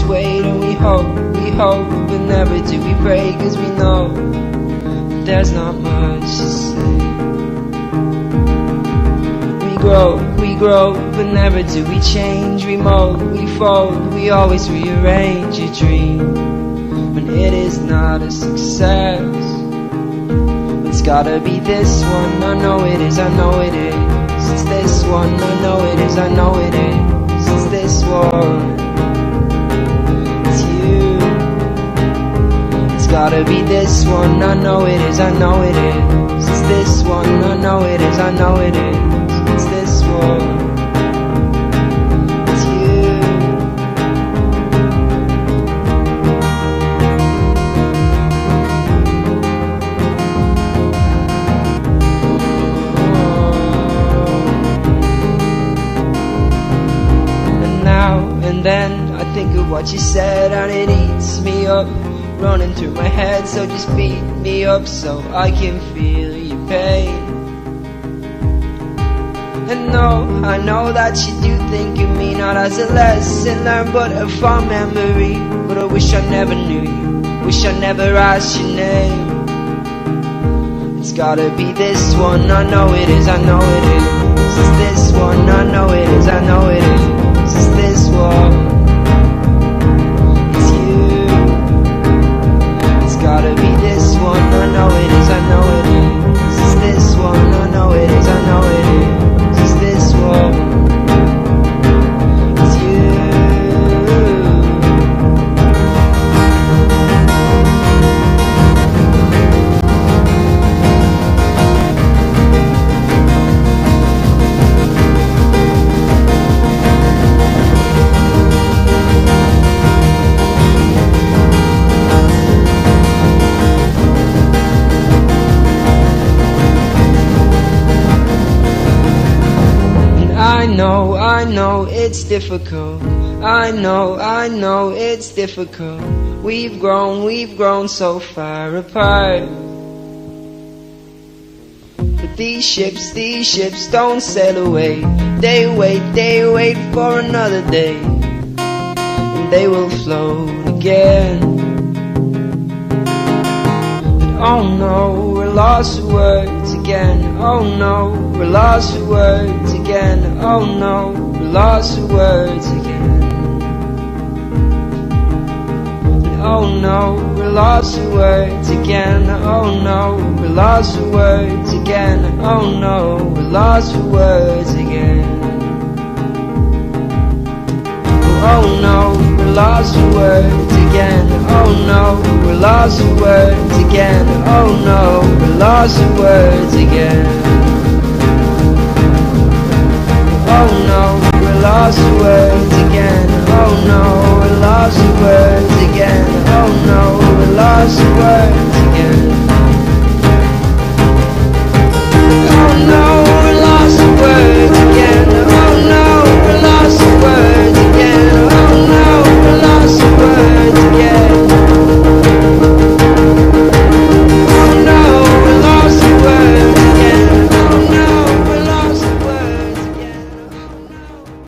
wait and we hope, but never do we pray, cause we know that there's not much to say. We grow, but never do we change. We mold, we fold, we always rearrange a dream when it is not a success. It's gotta be this one, I know it is, I know it is. It's this one, I know it is, I know it is. It's this one, it's you. It's gotta be this one, I know it is, I know it is. It's this one, I know it is, I know it is. It's this one, it's you. And now and then I think of what you said and it eats me up, running through my head. So just beat me up so I can feel your pain. And no, I know that you do think of me not as a lesson learned, but a fond memory. But I wish I never knew you, wish I never asked your name. It's gotta be this one, I know it is, I know it is. It's this one, I know it is, I know it is. It's this one, it's you. It's gotta be this one, I know it is, I know it is. It's this one, I know it is, I know it is. This one, it's you. I know it's difficult. I know it's difficult. We've grown so far apart. But these ships don't sail away. They wait for another day, and they will float again. But oh no, we're lost for words again. Oh no, we're lost for words again. Oh no, we're lost for words again. Oh no, we're lost for words again. Oh no, we're lost for words again. Oh no, we're lost for words again. Oh no, we're lost for words again. Oh no, we're lost for words again. Oh no, we're lost for words again. Oh no, we're lost for words again. Oh no, we're lost for words again. Oh no, we're lost for words again. Oh no, we're lost for words again. Oh no, we're lost for words again. Oh no, we're lost for words again.